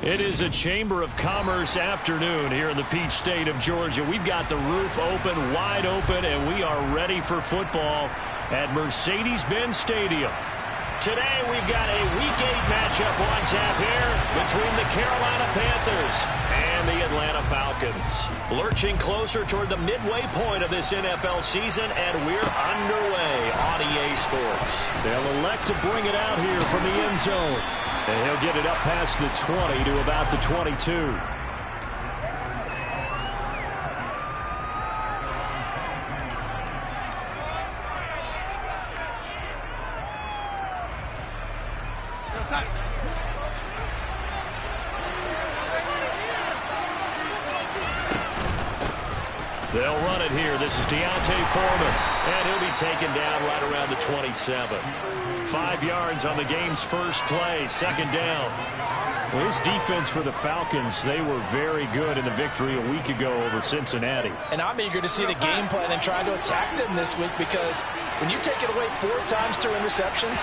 It is a Chamber of Commerce afternoon here in the Peach State of Georgia. We've got the roof open, wide open, and we are ready for football at Mercedes-Benz Stadium. Today we've got a Week 8 matchup on tap here between the Carolina Panthers and the Atlanta Falcons. Lurching closer toward the midway point of this NFL season, and we're underway on EA Sports. They'll elect to bring it out here from the end zone. And he'll get it up past the 20 to about the 22. They'll run it here. This is Deontay Foreman. And he'll be taken down right around the 27. 5 yards on the game's first play. Second down. Well, his defense for the Falcons, they were very good in the victory a week ago over Cincinnati. And I'm eager to see the game plan and trying to attack them this week, because when you take it away 4 times through interceptions,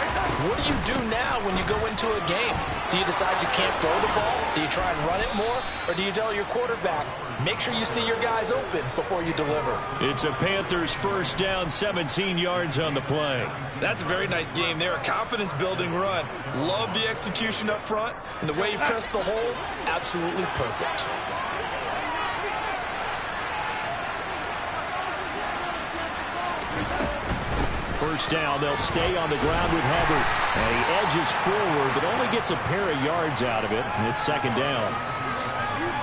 what do you do now when you go into a game? Do you decide you can't throw the ball? Do you try and run it more? Or do you tell your quarterback, make sure you see your guys open before you deliver? It's a Panthers first down, 17 yards on the play. That's a very nice game there. A confidence-building run. Love the execution up front. And the way he pressed the hole, absolutely perfect. First down, they'll stay on the ground with Hubbard. And he edges forward, but only gets a pair of yards out of it. And it's second down.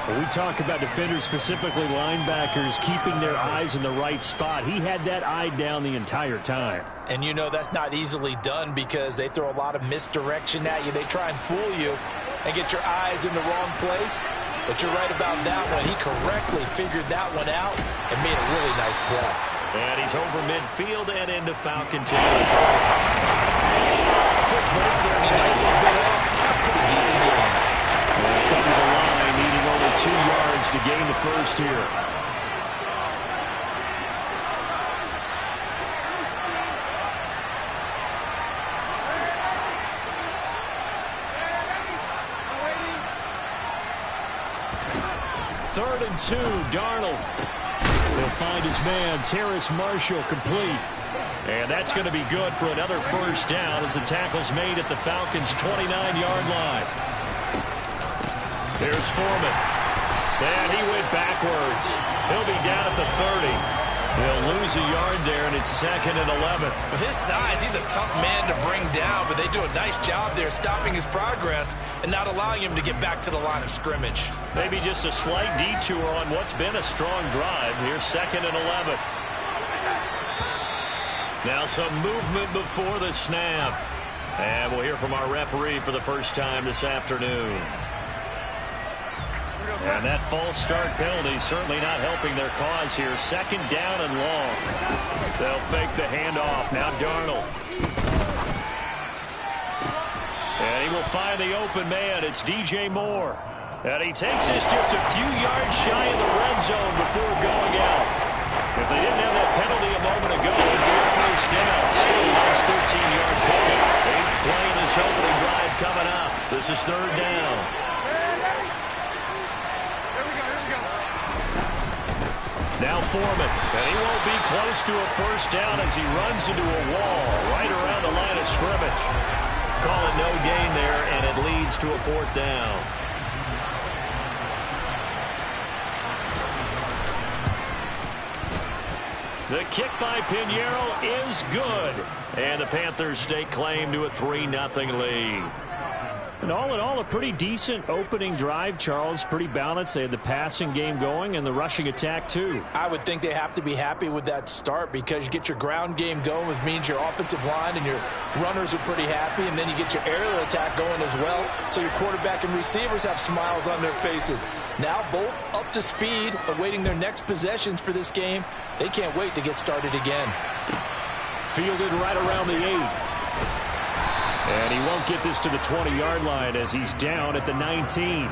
When we talk about defenders, specifically linebackers, keeping their eyes in the right spot, he had that eye down the entire time. And you know that's not easily done, because they throw a lot of misdirection at you. They try and fool you and get your eyes in the wrong place. But you're right about that one. He correctly figured that one out and made a really nice play. And he's over midfield and into Falcon territory. A quick burst there, and he nicely bit off. A pretty decent game. They'll come to the line, needing only 2 yards to gain the first here. Third and 2, Darnold. He'll find his man, Terrace Marshall, complete. And that's going to be good for another first down as the tackle's made at the Falcons' 29-yard line. There's Foreman. And he went backwards. He'll be down at the 30. They'll lose a yard there, and it's second and 11. With his size, he's a tough man to bring down, but they do a nice job there stopping his progress and not allowing him to get back to the line of scrimmage. Maybe just a slight detour on what's been a strong drive. Here's second and 11. Now some movement before the snap. And we'll hear from our referee for the first time this afternoon. And that false start penalty certainly not helping their cause here. Second down and long. They'll fake the handoff. Now Darnold. And he will find the open man. It's DJ Moore. And he takes this just a few yards shy of the red zone before going out. If they didn't have that penalty a moment ago, it'd be a first down. Still a nice 13-yard pickup. 8th play in this opening drive coming up. This is third down. Now Foreman, and he won't be close to a first down as he runs into a wall right around the line of scrimmage. Call it no gain there, and it leads to a fourth down. The kick by Pinheiro is good, and the Panthers stake claim to a 3-0 lead. And all in all, a pretty decent opening drive, Charles. Pretty balanced. They had the passing game going and the rushing attack, too. I would think they have to be happy with that start, because you get your ground game going, which means your offensive line and your runners are pretty happy, and then you get your aerial attack going as well, so your quarterback and receivers have smiles on their faces. Now both up to speed, awaiting their next possessions for this game. They can't wait to get started again. Fielded right around the 8. And he won't get this to the 20-yard line as he's down at the 19.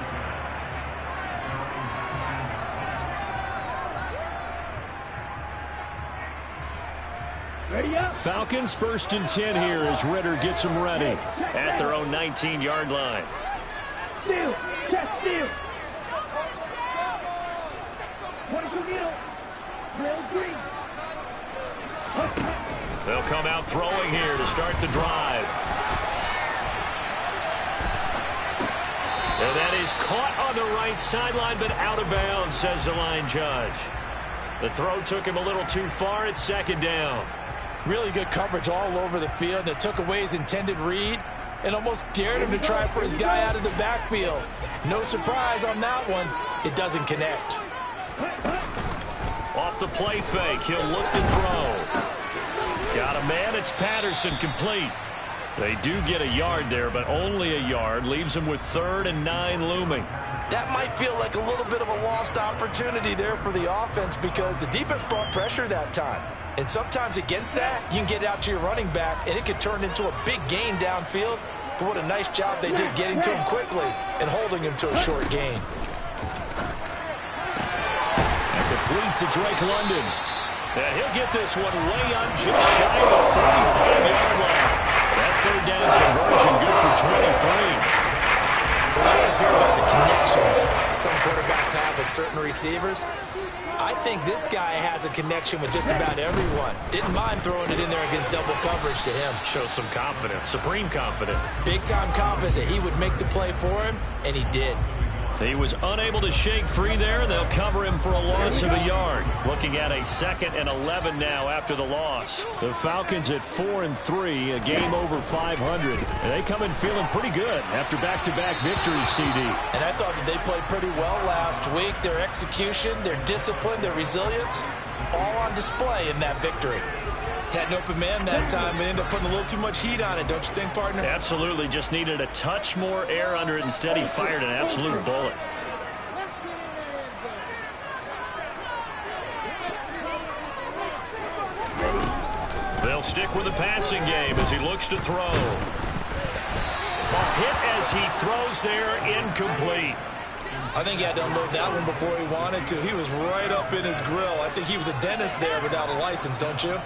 Ready up. Falcons first and 10 here as Ritter gets them ready at their own 19-yard line. Steal. Chest steal. 22 middle. Rail green. They'll come out throwing here to start the drive. And that is caught on the right sideline, but out of bounds, says the line judge. The throw took him a little too far. It's second down. Really good coverage all over the field, and it took away his intended read and almost dared him to try for his guy out of the backfield. No surprise on that one. It doesn't connect. Off the play fake, he'll look to throw. Got a man, it's Patterson, complete. They do get a yard there, but only a yard. Leaves them with 3rd and 9 looming. That might feel like a little bit of a lost opportunity there for the offense because the defense brought pressure that time. And sometimes against that, you can get out to your running back, and it could turn into a big gain downfield. But what a nice job they did getting to him quickly and holding him to a short gain. And complete to Drake London. And he'll get this one way on just shy of the 45-yard line. That 3rd down conversion good for 23. We always hear about the connections some quarterbacks have with certain receivers. I think this guy has a connection with just about everyone. Didn't mind throwing it in there against double coverage to him. Shows some confidence, supreme confidence. Big-time confidence that he would make the play for him, and he did. He was unable to shake free there. They'll cover him for a loss of a yard. Looking at a 2nd and 11 now after the loss. The Falcons at 4-3, a game over 500. And they come in feeling pretty good after back-to-back victories, CD. And I thought that they played pretty well last week. Their execution, their discipline, their resilience, all on display in that victory. Had an open man that time and ended up putting a little too much heat on it, don't you think, partner? Absolutely. Just needed a touch more air under it. Instead, he fired an absolute bullet. They'll stick with the passing game as he looks to throw. A hit as he throws there, incomplete. I think he had to unload that one before he wanted to. He was right up in his grill. I think he was a dentist there without a license, don't you?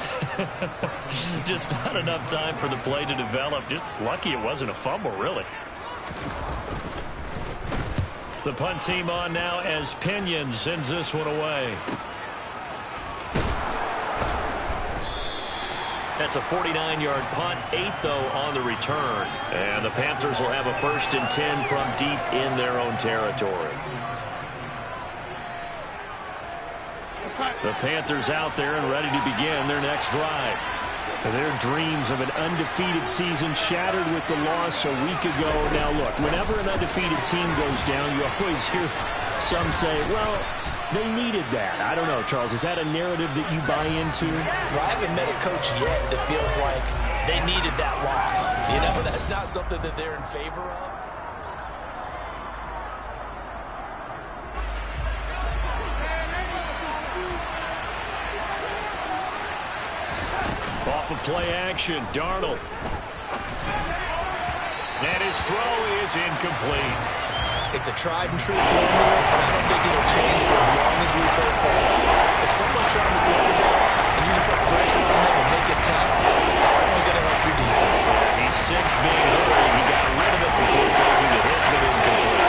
Just not enough time for the play to develop. Just lucky it wasn't a fumble, really. The punt team on now as Pinion sends this one away. That's a 49-yard punt, 8 though on the return. And the Panthers will have a 1st and 10 from deep in their own territory. The Panthers out there and ready to begin their next drive. Their dreams of an undefeated season shattered with the loss a week ago. Now look, whenever an undefeated team goes down, you always hear some say, well, they needed that. I don't know, Charles. Is that a narrative that you buy into? Well, I haven't met a coach yet that feels like they needed that loss. You know, that's not something that they're in favor of. Off of play action, Darnold. And his throw is incomplete. It's a tried and true formula, and I don't think it'll change for as long as we play football. If someone's trying to throw the ball and you can put pressure on them and make it tough, that's only going to help your defense. He's since being hurried. He got rid of it before taking the hit, but incomplete.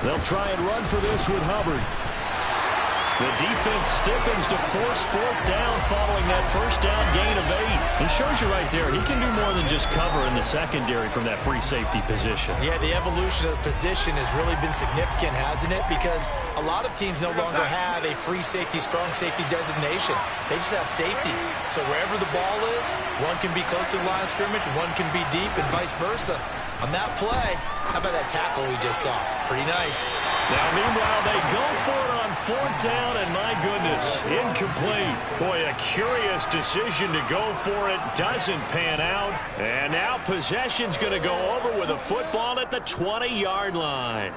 They'll try and run for this with Hubbard. The defense stiffens to force 4th down following that 1st down gain of 8. It shows you right there, he can do more than just cover in the secondary from that free safety position. Yeah, the evolution of the position has really been significant, hasn't it? Because a lot of teams no longer have a free safety, strong safety designation. They just have safeties. So wherever the ball is, one can be close to the line of scrimmage, one can be deep, and vice versa. On that play, how about that tackle we just saw? Pretty nice. Now, meanwhile, they go for it on 4th down, and my goodness, incomplete. Boy, a curious decision to go for it. Doesn't pan out. And now possession's going to go over with a football at the 20-yard line.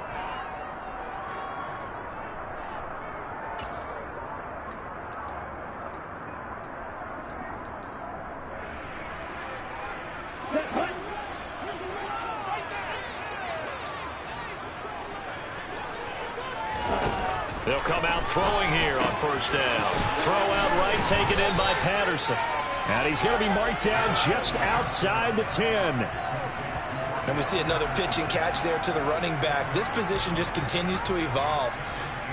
They'll come out throwing here on 1st down. Throw out right, taken in by Patterson. And he's going to be marked down just outside the 10. And we see another pitch and catch there to the running back. This position just continues to evolve.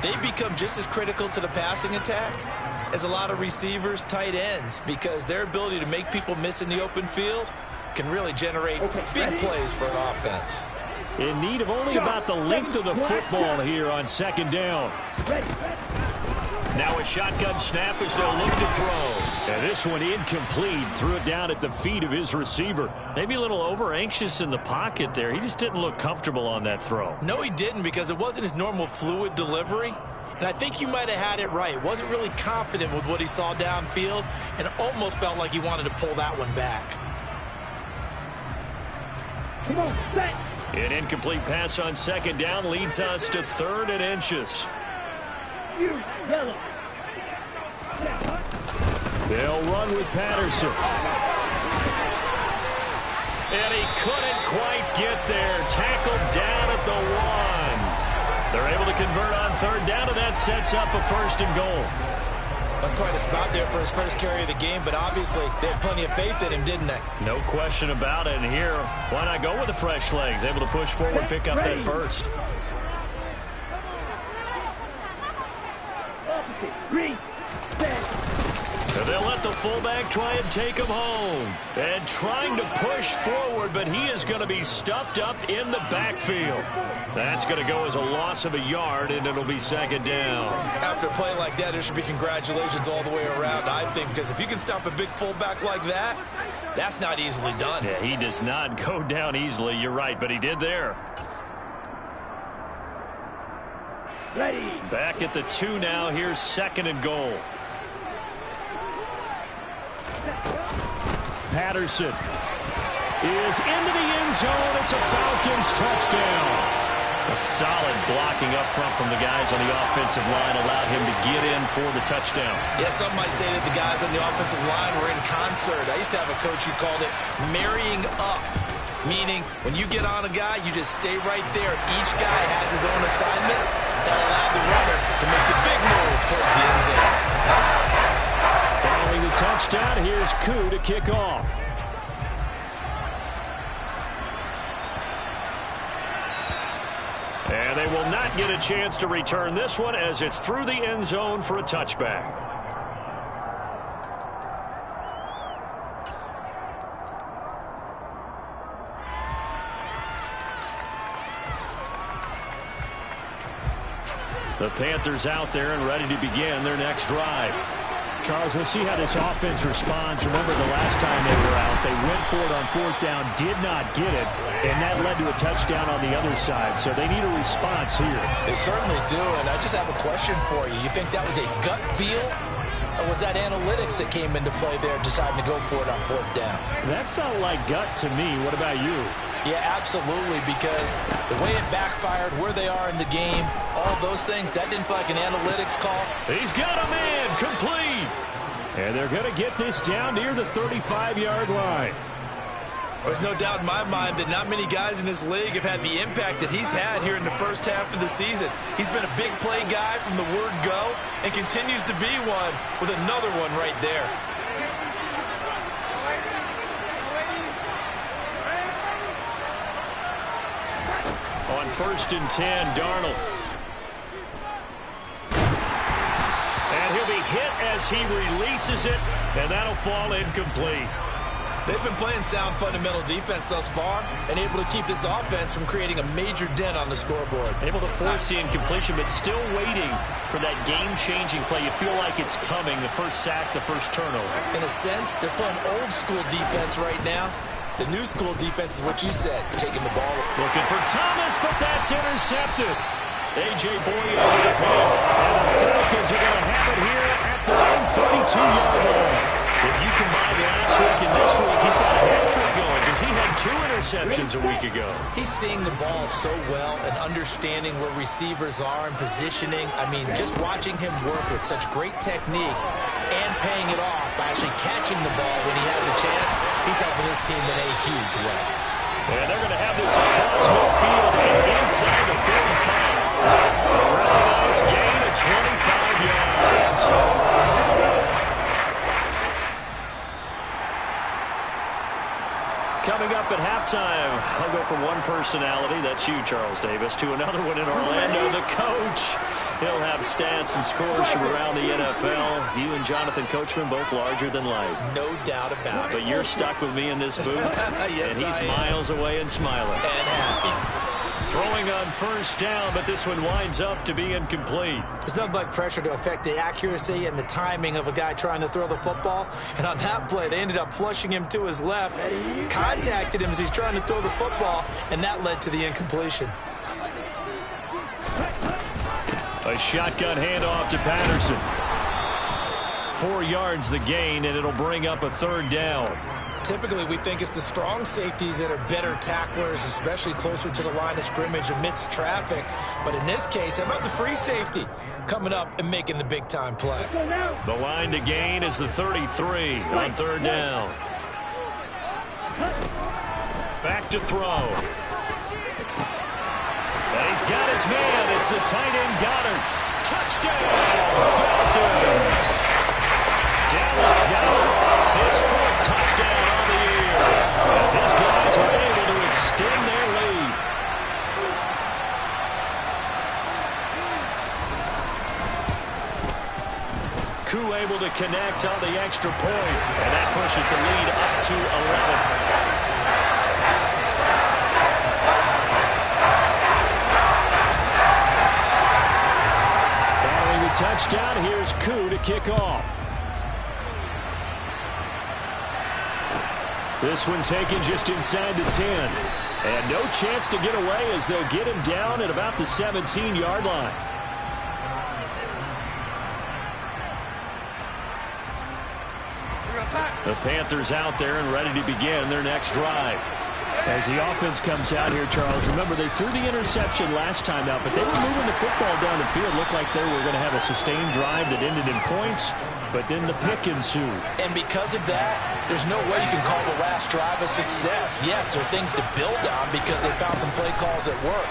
They become just as critical to the passing attack as a lot of receivers, tight ends, because their ability to make people miss in the open field can really generate big plays for an offense. In need of only about the length of the football here on second down. Now a shotgun snap as they'll look to throw. And this one incomplete. Threw it down at the feet of his receiver. Maybe a little over-anxious in the pocket there. He just didn't look comfortable on that throw. No, he didn't, because it wasn't his normal fluid delivery. And I think you might have had it right. Wasn't really confident with what he saw downfield and almost felt like he wanted to pull that one back. Come on, set. An incomplete pass on second down leads us to 3rd and inches. You, yellow. They'll run with Patterson. And he couldn't quite get there. Tackled down at the 1. They're able to convert on 3rd down, and that sets up a 1st and goal. That's quite a spot there for his first carry of the game, but obviously they had plenty of faith in him, didn't they? No question about it. And here, why not go with the fresh legs? Able to push forward, pick up that 1st. Green, set. And they'll let the fullback try and take him home. And trying to push forward, but he is going to be stuffed up in the backfield. That's going to go as a loss of a yard, and it'll be 2nd down. After a play like that, there should be congratulations all the way around, I think, because if you can stop a big fullback like that, that's not easily done. Yeah, he does not go down easily. You're right, but he did there. Ready. Back at the 2 now. Here's 2nd and goal. Patterson is into the end zone. It's a Falcons touchdown. A solid blocking up front from the guys on the offensive line allowed him to get in for the touchdown. Yeah, some might say that the guys on the offensive line were in concert. I used to have a coach who called it marrying up, meaning when you get on a guy, you just stay right there. Each guy has his own assignment that allowed the runner to make the big move towards the end zone. Following the touchdown, here's Koo to kick off. And they will not get a chance to return this one as it's through the end zone for a touchback. The Panthers out there and ready to begin their next drive. Charles, we'll see how this offense responds. Remember the last time they were out, they went for it on 4th down, did not get it, and that led to a touchdown on the other side. So they need a response here. They certainly do, and I just have a question for you. You think that was a gut feel, or was that analytics that came into play there deciding to go for it on 4th down? That felt like gut to me. What about you? Yeah, absolutely, because the way it backfired, where they are in the game, all those things, that didn't feel like an analytics call. He's got a man, complete. And they're going to get this down near the 35-yard line. There's no doubt in my mind that not many guys in this league have had the impact that he's had here in the first half of the season. He's been a big play guy from the word go and continues to be one with another one right there. On 1st and 10, Darnold. And he'll be hit as he releases it, and that'll fall incomplete. They've been playing sound fundamental defense thus far and able to keep this offense from creating a major dent on the scoreboard. Able to force the incompletion, but still waiting for that game-changing play. You feel like it's coming, the first sack, the first turnover. In a sense, they're playing old-school defense right now. The new school defense is what you said, taking the ball. Looking for Thomas, but that's intercepted. A.J. Boye over the pick. And the Falcons are going to have it here at the 32-yard line. If you combine last week and this week, he's got a hat trick going because he had 2 interceptions a week ago. He's seeing the ball so well and understanding where receivers are and positioning. I mean, just watching him work with such great technique and paying it off by actually catching the ball when he has a chance, he's helping his team in a huge way. And they're going to have this across midfield and inside the 45. A really nice gain of 25 yards. up at halftime. I'll go from one personality, that's you, Charles Davis, to another one in Orlando, the coach. He'll have stats and scores from around the NFL. You and Jonathan Coachman both larger than life. No doubt about it. But you're stuck with me in this booth, yes, and he's miles away and smiling. And happy. Throwing on first down, but this one winds up to be incomplete. There's nothing like pressure to affect the accuracy and the timing of a guy trying to throw the football. And on that play, they ended up flushing him to his left, contacted him as he's trying to throw the football, and that led to the incompletion. A shotgun handoff to Patterson. 4 yards the gain, and it'll bring up a third down. Typically, we think it's the strong safeties that are better tacklers, especially closer to the line of scrimmage amidst traffic. But in this case, how about the free safety coming up and making the big-time play? The line to gain is the 33 on third down. Back to throw. And he's got his man. It's the tight end Goddard. Touchdown, Falcons. Dallas Goddard, his 4th touchdown on the year, as his guys are able to extend their lead. Koo able to connect on the extra point, and that pushes the lead up to 11. Following the touchdown, here's Koo to kick off. This one taken just inside the 10. And no chance to get away as they'll get him down at about the 17-yard line. The Panthers out there and ready to begin their next drive. As the offense comes out here, Charles, remember they threw the interception last time out, but they were moving the football down the field. Looked like they were going to have a sustained drive that ended in points, but then the pick ensued. And because of that, there's no way you can call the last drive a success. Yes, there are things to build on because they found some play calls that work.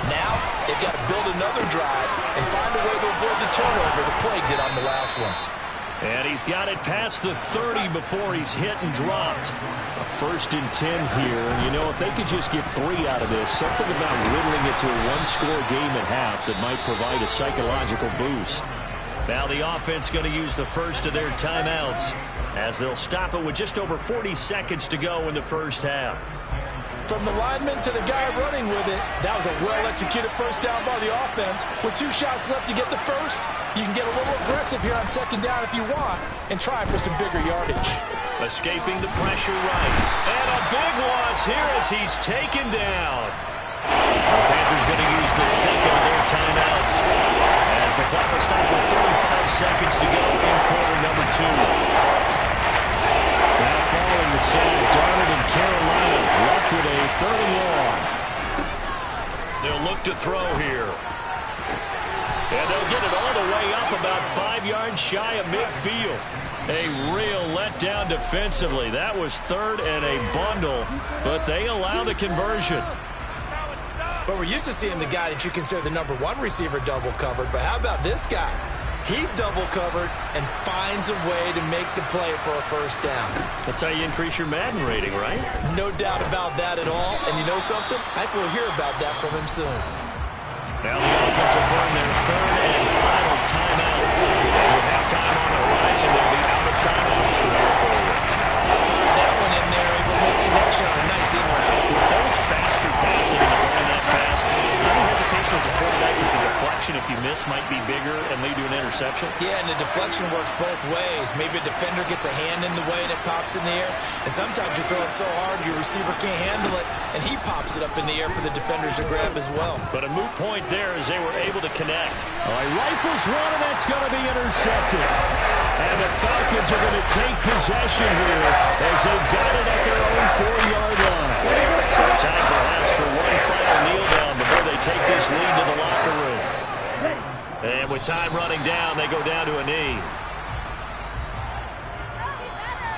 Now, they've got to build another drive and find a way to avoid the turnover the play did on the last one. And he's got it past the 30 before he's hit and dropped. A 1st and 10 here. And, you know, if they could just get 3 out of this, something about whittling it to a one-score game at half that might provide a psychological boost. Now the offense going to use the first of their timeouts as they'll stop it with just over 40 seconds to go in the first half. From the lineman to the guy running with it, that was a well-executed first down by the offense. With 2 shots left to get the first, you can get a little aggressive here on second down if you want and try for some bigger yardage. Escaping the pressure right. And a big loss here as he's taken down. The Panthers going to use the second of their timeouts as the clock will stop with 35 seconds to go in quarter number 2. Now following the sack, Darnold and Carolina left with a 3rd and long. They'll look to throw here. And they'll get it all the way up about 5 yards shy of midfield. A real letdown defensively. That was 3rd and a bundle, but they allow the conversion. But we're used to seeing the guy that you consider the number 1 receiver double covered. But how about this guy? He's double covered and finds a way to make the play for a first down. That's how you increase your Madden rating, right? No doubt about that at all. And you know something? I think we'll hear about that from him soon. Now the offense will burn their 3rd and final timeout. And with halftime on the horizon, they'll be out of timeouts from there forward. Fired that one in there, able to make connection on a nice in route. With those faster passes and going that fast, any hesitation as a quarterback that the deflection, if you miss, might be bigger and lead to an interception? Yeah, and the deflection works both ways. Maybe a defender gets a hand in the way and it pops in the air. And sometimes you throw it so hard your receiver can't handle it, and he pops it up in the air for the defenders to grab as well. But a moot point there as they were able to connect. All right, rifles one, and that's going to be intercepted. And the Falcons are going to take possession here as they've got it at their own 4-yard line. So time perhaps for one final kneel down before they take this lead to the locker room. And with time running down, they go down to a knee.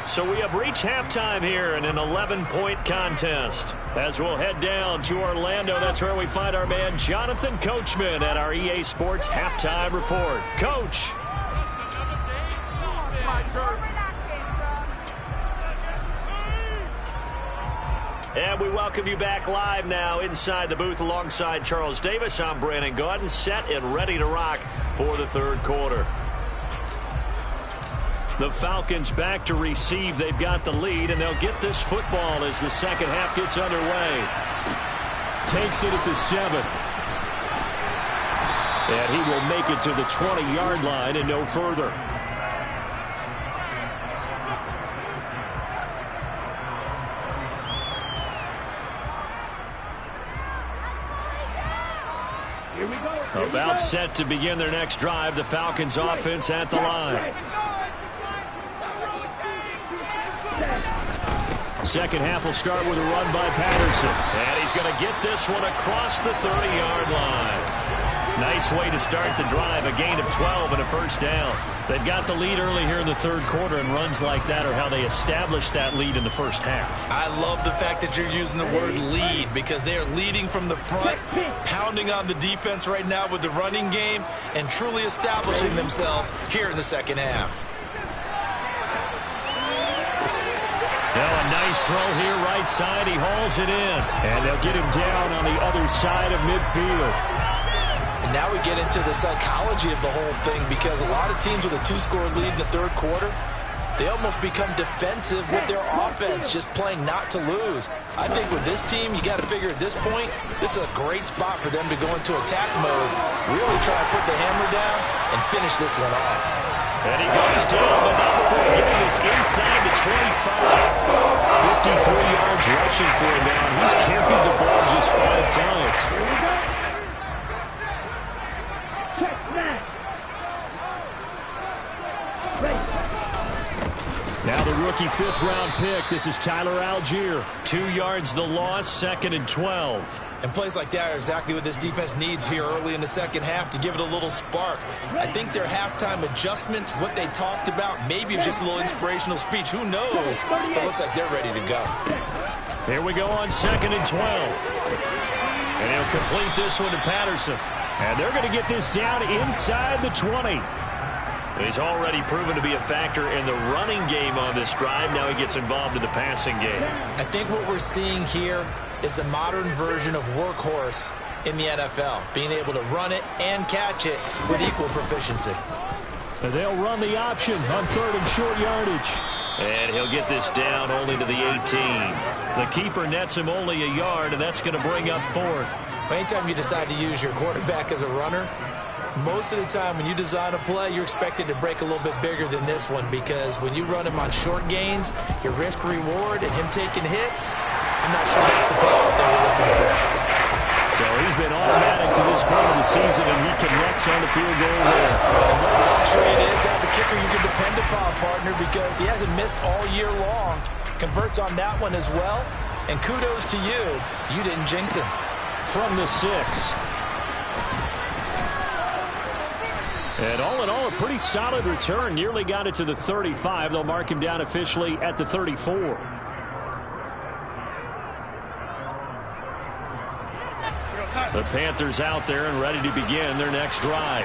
So we have reached halftime here in an 11-point contest. As we'll head down to Orlando, that's where we find our man Jonathan Coachman at our EA Sports Halftime Report. Coach. And And we welcome you back live now inside the booth alongside Charles Davis. I'm Brandon Gaudin, set and ready to rock for the third quarter. The Falcons back to receive. They've got the lead, and they'll get this football as the second half gets underway. Takes it at the 7. And he will make it to the 20-yard line and no further. Here we go. About set to begin their next drive. The Falcons offense at the line. Second half will start with a run by Patterson. And he's going to get this one across the 30-yard line. Nice way to start the drive. A gain of 12 and a first down. They've got the lead early here in the third quarter, and runs like that are how they establish that lead in the first half. I love the fact that you're using the word lead, because they are leading from the front, pounding on the defense right now with the running game, and truly establishing themselves here in the second half. Now a nice throw here right side. He hauls it in. And they'll get him down on the other side of midfield. And now we get into the psychology of the whole thing, because a lot of teams with a 2-score lead in the third quarter, they almost become defensive with their offense, just playing not to lose. I think with this team, you got to figure at this point, this is a great spot for them to go into attack mode, really try to put the hammer down and finish this one off. And he goes down, but not before getting this inside the 25. 53 yards rushing for him now. He's camping the ball just 5 times. Here we go. Check that. Now the rookie 5th-round pick. This is Tyler Algier. 2 yards the loss, 2nd and 12. And plays like that are exactly what this defense needs here early in the second half to give it a little spark. I think their halftime adjustment, what they talked about, maybe it's just a little inspirational speech. Who knows? But it looks like they're ready to go. Here we go on 2nd and 12. And he'll complete this one to Patterson. And they're going to get this down inside the 20. He's already proven to be a factor in the running game on this drive. Now he gets involved in the passing game. I think what we're seeing here is the modern version of workhorse in the NFL, being able to run it and catch it with equal proficiency. And they'll run the option on 3rd and short yardage. And he'll get this down only to the 18. The keeper nets him only a yard, and that's going to bring up 4th. Anytime you decide to use your quarterback as a runner, most of the time when you design a play, you're expected to break a little bit bigger than this one, because when you run him on short gains, your risk-reward and him taking hits, I'm not sure that's the payoff that we're looking for. So he's been automatic to this point of the season, and he connects on the field goal there. And what a luxury it is to have a kicker you can depend upon, partner, because he hasn't missed all year long. Converts on that one as well. And kudos to you. You didn't jinx him. From the 6. And all in all, a pretty solid return. Nearly got it to the 35. They'll mark him down officially at the 34. The Panthers out there and ready to begin their next drive.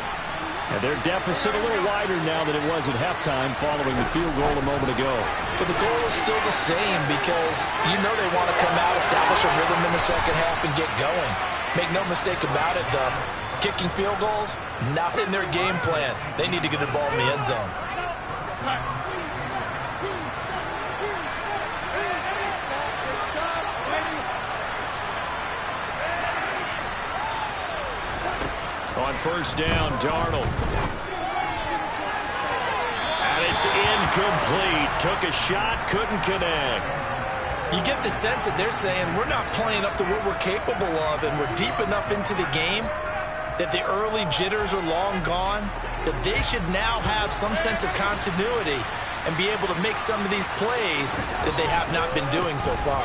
And their deficit a little wider now than it was at halftime following the field goal a moment ago. But the goal is still the same, because you know they want to come out, establish a rhythm in the second half, and get going. Make no mistake about it, though. Kicking field goals, not in their game plan. They need to get the ball in the end zone. On 1st down, Darnold. And it's incomplete. Took a shot, couldn't connect. You get the sense that they're saying, we're not playing up to what we're capable of, and we're deep enough into the game that the early jitters are long gone, that they should now have some sense of continuity and be able to make some of these plays that they have not been doing so far.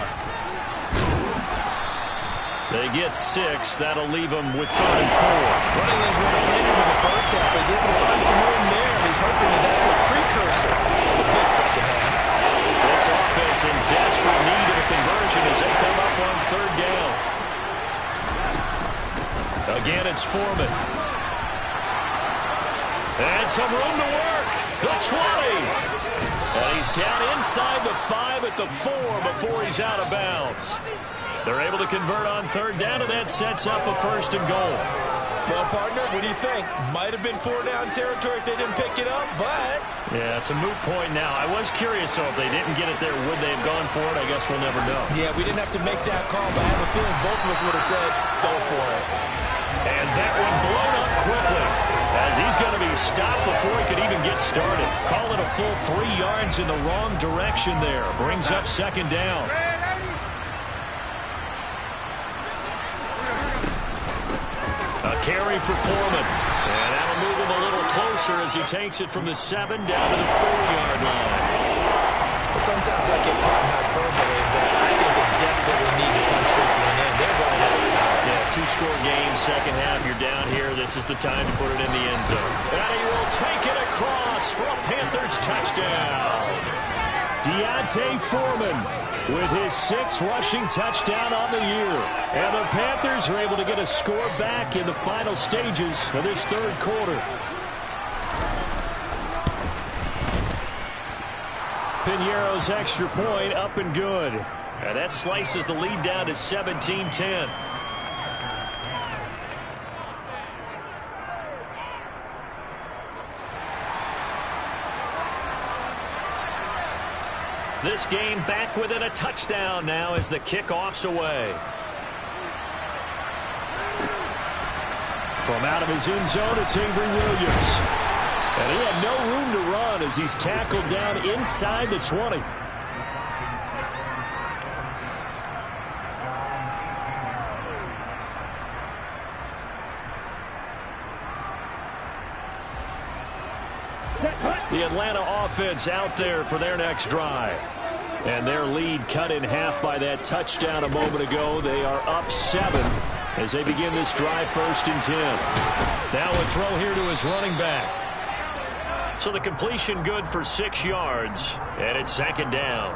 They get 6. That'll leave them with 3rd and 4. Running things were playing in the first half. He's able to find some room there, and he's hoping that that's a precursor of a big second half. This offense in desperate need of a conversion as they come up on 3rd down. Again, it's Foreman. And some room to work. The 20. And he's down inside the 5 at the 4 before he's out of bounds. They're able to convert on third down, and that sets up a 1st and goal. Well, partner, what do you think? Might have been 4-down territory if they didn't pick it up, but... Yeah, it's a moot point now. I was curious, so if they didn't get it there, would they have gone for it? I guess we'll never know. Yeah, we didn't have to make that call, but I have a feeling both of us would have said, go for it. And that one blown up quickly, as he's going to be stopped before he could even get started. Call it a full 3 yards in the wrong direction there. Brings up 2nd down. A carry for Foreman. And that'll move him a little closer as he takes it from the 7 down to the 4-yard line. Well, sometimes I get caught in hyperbole, but I think they desperately need to punch this one in. They're running out of time. Yeah, 2-score game, second half. You're down here. This is the time to put it in the end zone. And he will take it across for a Panthers touchdown. Deontay Foreman with his 6th rushing touchdown on the year. And the Panthers are able to get a score back in the final stages of this 3rd quarter. Piñeiro's extra point up and good. And that slices the lead down to 17-10. This game back within a touchdown now as the kickoff's away. From out of his end zone, it's Avery Williams. And he had no room to run as he's tackled down inside the 20. The Atlanta offense out there for their next drive. And their lead cut in half by that touchdown a moment ago. They are up 7 as they begin this drive 1st and 10. Now a throw here to his running back. So the completion good for 6 yards. And it's 2nd down.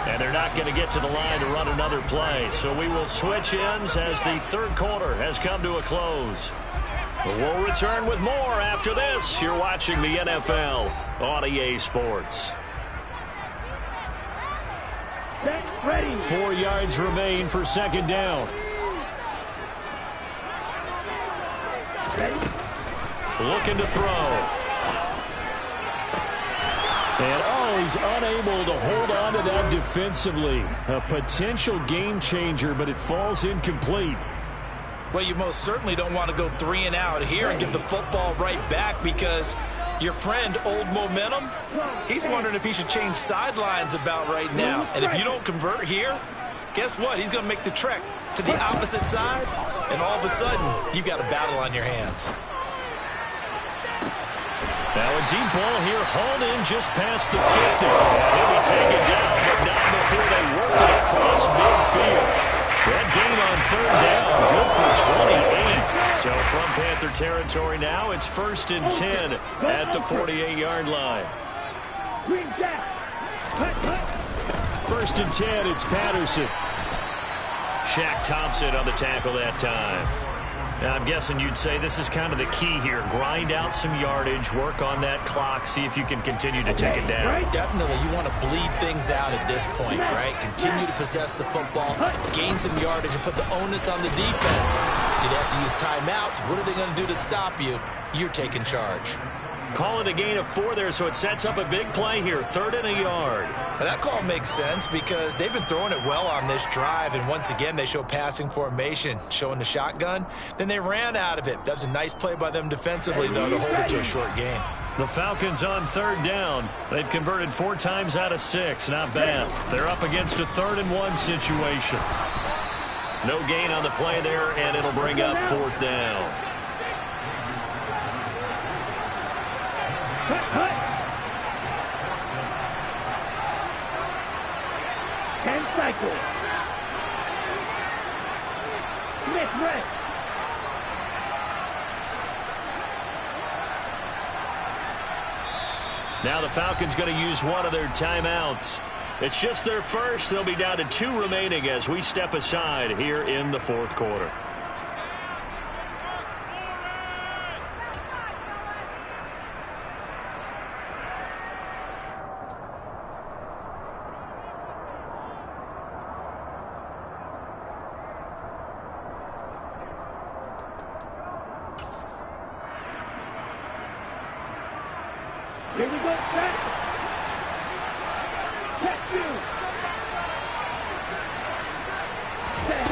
And they're not going to get to the line to run another play. So we will switch ends as the 3rd quarter has come to a close. We'll return with more after this. You're watching the NFL on EA Sports. Ready. 4 yards remain for 2nd down. Looking to throw. And he's unable to hold on to that defensively. A potential game changer, but it falls incomplete. Well, you most certainly don't want to go 3 and out here and give the football right back because your friend, Old Momentum, he's wondering if he should change sidelines about right now. And if you don't convert here, guess what? He's going to make the trek to the opposite side, and all of a sudden, you've got a battle on your hands. Now a deep ball here, hauled in just past the 50. He'll be taken down, but not before they work it across midfield. That gain on 3rd down, good for 28. So from Panther territory now, it's 1st and 10 at the 48-yard line. 1st and 10, it's Patterson. Shaq Thompson on the tackle that time. Now, I'm guessing you'd say this is kind of the key here. Grind out some yardage, work on that clock, see if you can continue to take it down. Definitely, you want to bleed things out at this point, right? Continue to possess the football, gain some yardage, and put the onus on the defense. Do they have to use timeouts? What are they going to do to stop you? You're taking charge. Call it a gain of 4 there, so it sets up a big play here, 3rd and a yard. Well, that call makes sense because they've been throwing it well on this drive, and once again, they show passing formation, showing the shotgun. Then they ran out of it. That's a nice play by them defensively, though, to hold it to a short gain. The Falcons on 3rd down. They've converted 4 times out of 6. Not bad. They're up against a 3rd and 1 situation. No gain on the play there, and it'll bring up 4th down. Ten cycles. Smith red. Now the Falcons going to use one of their timeouts. It's just their first. They'll be down to 2 remaining as we step aside here in the 4th quarter. Here we go, set. Check you. Set.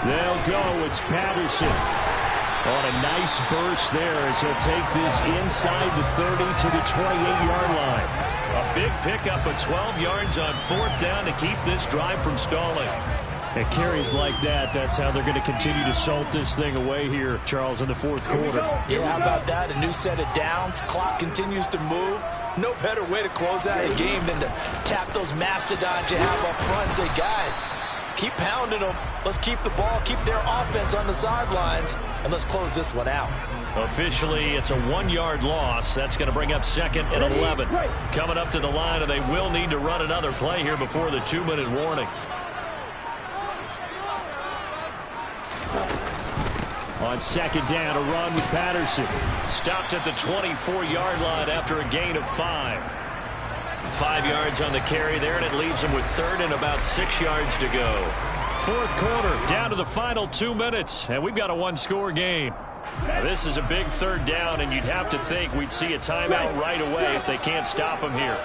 They'll go. It's Patterson on a nice burst there as he'll take this inside the 30 to the 28-yard line. A big pickup of 12 yards on 4th down to keep this drive from stalling. And carries like that, that's how they're going to continue to salt this thing away here, Charles, in the 4th quarter. Yeah, how about that? A new set of downs. Clock continues to move. No better way to close out a game than to tap those mastodons you have up front and say, guys, keep pounding them. Let's keep the ball, keep their offense on the sidelines, and let's close this one out. Officially, it's a 1-yard loss. That's going to bring up 2nd and 11. Coming up to the line, and they will need to run another play here before the 2-minute warning. On 2nd down, a run with Patterson. Stopped at the 24-yard line after a gain of 5. 5 yards on the carry there, and it leaves them with 3rd and about 6 yards to go. 4th quarter, down to the final 2 minutes, and we've got a 1-score game. Now, this is a big 3rd down, and you'd have to think we'd see a timeout right away if they can't stop them here.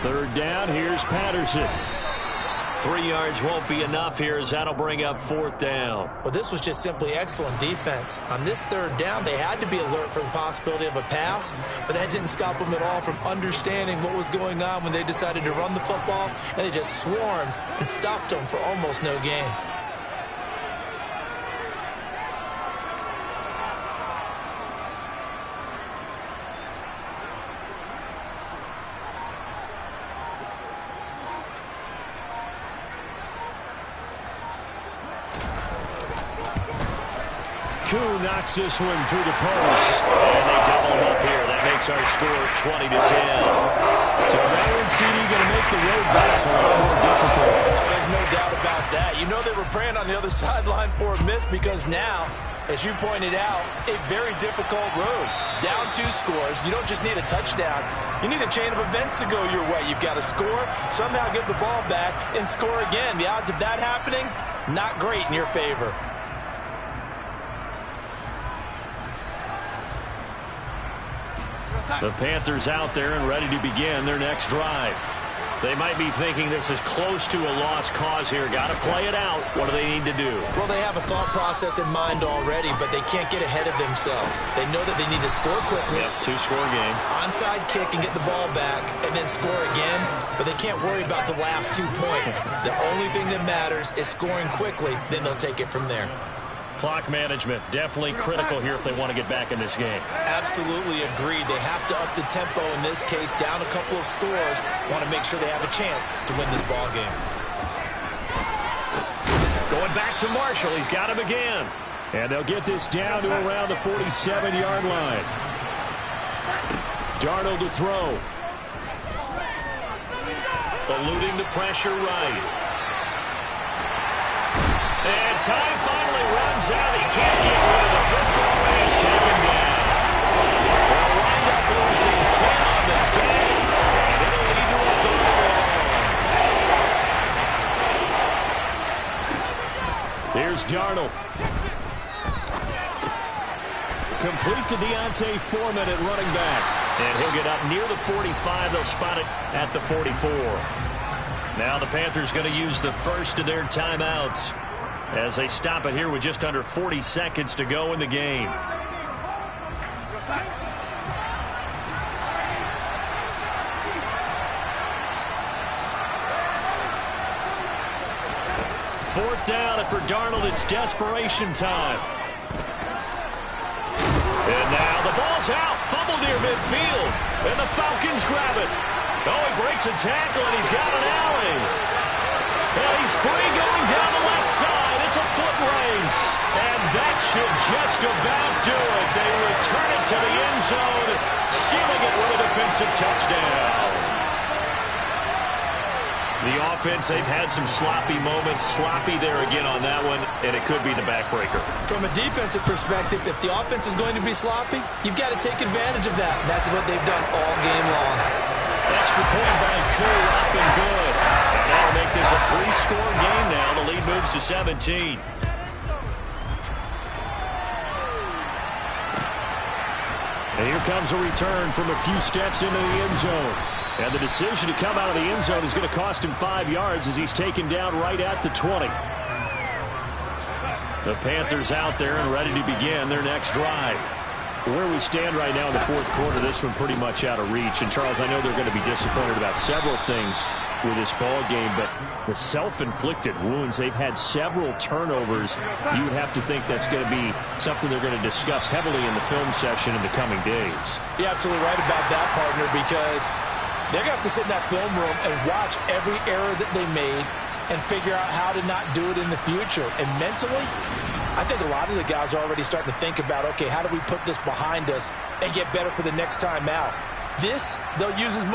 3rd down, here's Patterson. 3 yards won't be enough here as that'll bring up 4th down. Well, this was just simply excellent defense. On this 3rd down, they had to be alert for the possibility of a pass, but that didn't stop them at all from understanding what was going on when they decided to run the football, and they just swarmed and stuffed them for almost no gain. Koo knocks this one through the post. And they double him up here. That makes our score 20 to 10. So Ray and CD going to make the road back a lot more difficult. There's no doubt about that. You know they were praying on the other sideline for a miss because now, as you pointed out, a very difficult road. Down 2 scores. You don't just need a touchdown. You need a chain of events to go your way. You've got to score, somehow give the ball back, and score again. The odds of that happening, not great in your favor. The Panthers out there and ready to begin their next drive. They might be thinking this is close to a lost cause here. Got to play it out. What do they need to do? Well, they have a thought process in mind already, but they can't get ahead of themselves. They know that they need to score quickly. Yep, 2-score game. Onside kick and get the ball back and then score again, but they can't worry about the last 2 points. The only thing that matters is scoring quickly, then they'll take it from there. Clock management, definitely critical here if they want to get back in this game. Absolutely agreed. They have to up the tempo in this case, down a couple of scores. Want to make sure they have a chance to win this ball game. Going back to Marshall. He's got him again. And they'll get this down to around the 47-yard line. Darnold to throw. Eluding the pressure right. And time finally runs out. He can't get rid of the football, and he's taken down. They'll wind up losing 10 on the save, and it'll lead to a 3rd and long. Here's Darnold. Complete to Deontay Foreman at running back. And he'll get up near the 45. They'll spot it at the 44. Now the Panthers going to use the first of their timeouts as they stop it here with just under 40 seconds to go in the game. Fourth down, and for Darnold, it's desperation time. And now the ball's out, fumbled near midfield, and the Falcons grab it. Oh, he breaks a tackle, and he's got an alley. And he's free going down the left side. It's a foot race. And that should just about do it. They return it to the end zone, sealing it with a defensive touchdown. The offense, they've had some sloppy moments. Sloppy there again on that one, and it could be the backbreaker. From a defensive perspective, if the offense is going to be sloppy, you've got to take advantage of that. And that's what they've done all game long. Extra point by Koo, up and good. And that'll make this a 3-score game now. The lead moves to 17. And here comes a return from a few steps into the end zone. And the decision to come out of the end zone is going to cost him 5 yards as he's taken down right at the 20. The Panthers out there and ready to begin their next drive. Where we stand right now in the fourth quarter, this one pretty much out of reach. And, Charles, I know they're going to be disappointed about several things with this ball game, but the self-inflicted wounds, they've had several turnovers. You would have to think that's going to be something they're going to discuss heavily in the film session in the coming days. You're absolutely right about that, partner, because they're going to have to sit in that film room and watch every error that they made and figure out how to not do it in the future. And mentally, I think a lot of the guys are already starting to think about, okay, how do we put this behind us and get better for the next time out? This, they'll use as